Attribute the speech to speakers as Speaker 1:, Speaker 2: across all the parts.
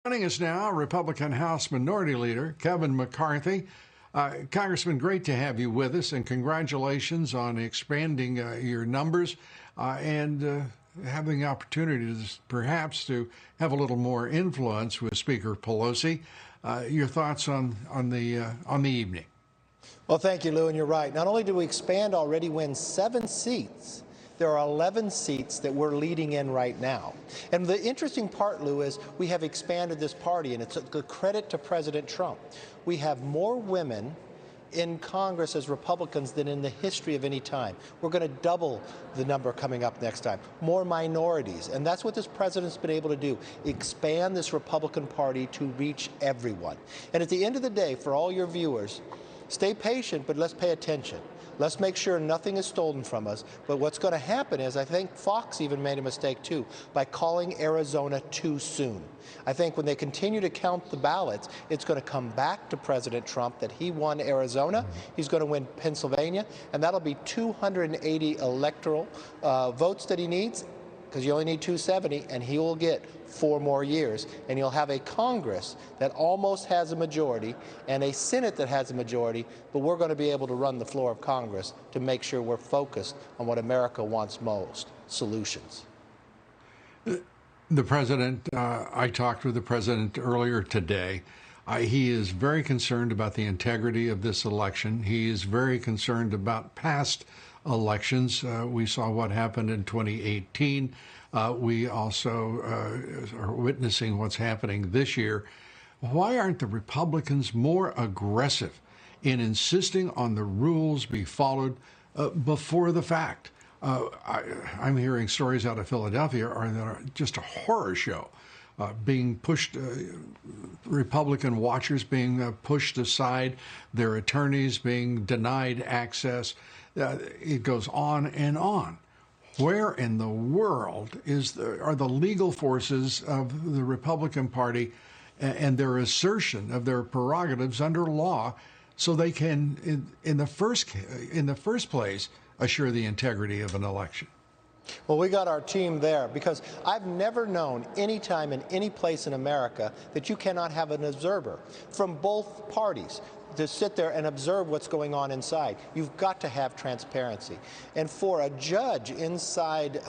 Speaker 1: Joining us now, Republican House Minority Leader Kevin McCarthy. Congressman, great to have you with us, and congratulations on expanding your numbers and having the opportunity to perhaps to have a little more influence with Speaker Pelosi. Your thoughts on the evening?
Speaker 2: Well, thank you, Lou, and you're right. Not only do we expand, already win 7 seats, there are 11 seats that we're leading in right now. And the interesting part, Lou, is we have expanded this party, and it's a credit to President Trump. We have more women in Congress as Republicans than in the history of any time. We're going to double the number coming up next time. More minorities. And that's what this president's been able to do, expand this Republican Party to reach everyone. And at the end of the day, for all your viewers, stay patient, but let's pay attention. Let's make sure nothing is stolen from us. But what's going to happen is, I think Fox even made a mistake too by calling Arizona too soon. I think when they continue to count the ballots, it's going to come back to President Trump that he won Arizona, he's going to win Pennsylvania, and that'll be 280 electoral votes that he needs, because you only need 270, and he will get 4 more years, and you'll have a Congress that almost has a majority and a Senate that has a majority, but we're going to be able to run the floor of Congress to make sure we're focused on what America wants most, solutions.
Speaker 1: The president, I talked with the president earlier today. He is very concerned about the integrity of this election. He is very concerned about past elections. We saw what happened in 2018. We also are witnessing what's happening this year. Why aren't the Republicans more aggressive in insisting on the rules be followed before the fact? I'm hearing stories out of Philadelphia that are just a horror show. Being pushed, Republican watchers being pushed aside, their attorneys being denied access. It goes on and on. Where in the world are the legal forces of the Republican Party and their assertion of their prerogatives under law, so they can, in the first place, assure the integrity of an election?
Speaker 2: Well, we got our team there, because I've never known any time in any place in America that you cannot have an observer from both parties to sit there and observe what's going on inside. You've got to have transparency. And for a judge inside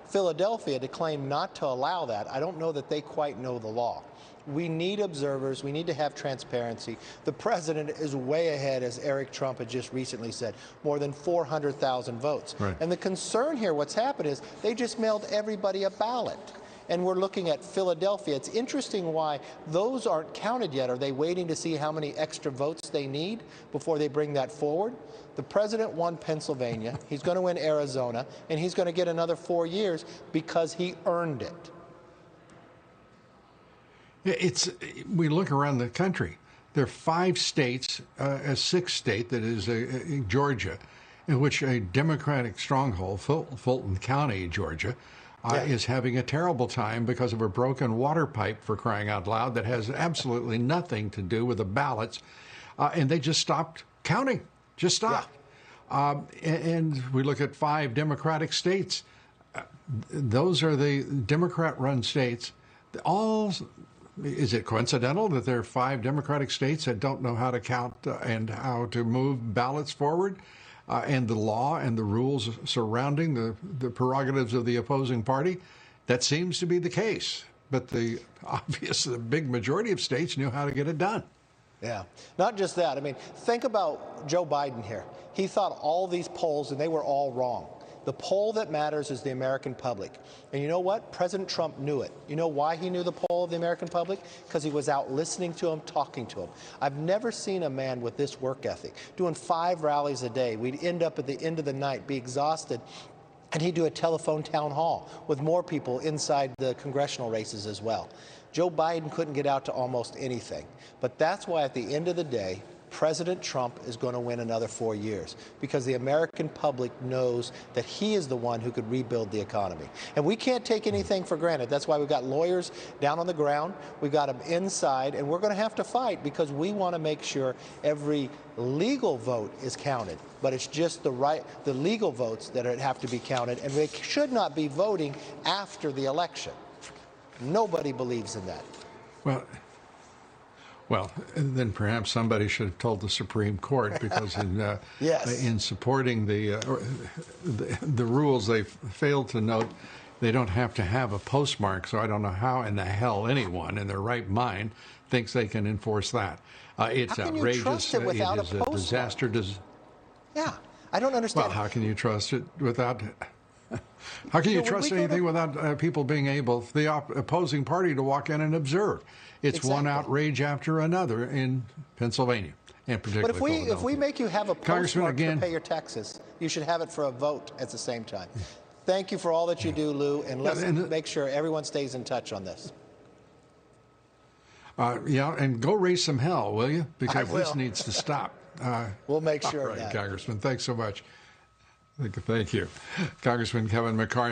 Speaker 2: Philadelphia to claim not to allow that, I don't know that they quite know the law. We need observers. We need to have transparency. The president is way ahead, as Eric Trump had just recently said, more than 400,000 votes.
Speaker 1: Right.
Speaker 2: And the concern here, what's happened is they just mailed everybody a ballot. And we're looking at Philadelphia. It's interesting why those aren't counted yet. Are they waiting to see how many extra votes they need before they bring that forward? The president won Pennsylvania. He's going to win Arizona, and he's going to get another 4 years because he earned it.
Speaker 1: We look around the country. There are 5 states, a 6th state that is Georgia, in which a Democratic stronghold, Fulton County, Georgia, is having a terrible time because of a broken water pipe, for crying out loud, that has absolutely nothing to do with the ballots. And they just stopped counting, just stopped. Yeah. And we look at 5 Democratic states. Those are the Democrat-run states. Is it coincidental that there are 5 Democratic states that don't know how to count and how to move ballots forward? And the law and the rules surrounding the prerogatives of the opposing party? That seems to be the case. But the big majority of states knew how to get it done.
Speaker 2: Yeah. Not just that. I mean, think about Joe Biden here. He thought all these polls, and they were all wrong. The poll that matters is the American public. And you know what? President Trump knew it. You know why he knew the poll of the American public? Because he was out listening to them, talking to them. I've never seen a man with this work ethic, doing 5 rallies a day. We'd end up at the end of the night, be exhausted, and he'd do a telephone town hall with more people inside the congressional races as well. Joe Biden couldn't get out to almost anything. But that's why at the end of the day, President Trump is going to win another 4 years, because the American public knows that he is the one who could rebuild the economy. And we can't take anything for granted. That's why we've got lawyers down on the ground. We've got them inside, and we're going to have to fight, because we want to make sure every legal vote is counted. But it's just the legal votes that have to be counted, and we should not be voting after the election. Nobody believes in that.
Speaker 1: Well, then perhaps somebody should have told the Supreme Court, because
Speaker 2: yes.
Speaker 1: in supporting the rules, they failed to note they don't have to have a postmark. So I don't know how in the hell anyone in their right mind thinks they can enforce that. It's
Speaker 2: how can
Speaker 1: outrageous.
Speaker 2: You trust it without
Speaker 1: is
Speaker 2: a postmark?
Speaker 1: Disaster.
Speaker 2: Yeah, I don't understand.
Speaker 1: Well, how can you trust it without? How can you trust anything without people being able, the opposing party, to walk in and observe? It's one outrage after another in Pennsylvania, and particularly
Speaker 2: But if we make you have a postmark to pay your taxes, you should have it for a vote at the same time. Thank you for all that you do, Lou, and let's make sure everyone stays in touch on this.
Speaker 1: Yeah, and go raise some hell, will you? Because this needs to stop.
Speaker 2: We'll make sure
Speaker 1: of
Speaker 2: that.
Speaker 1: Congressman, thanks so much. Thank you. Congressman Kevin McCarthy.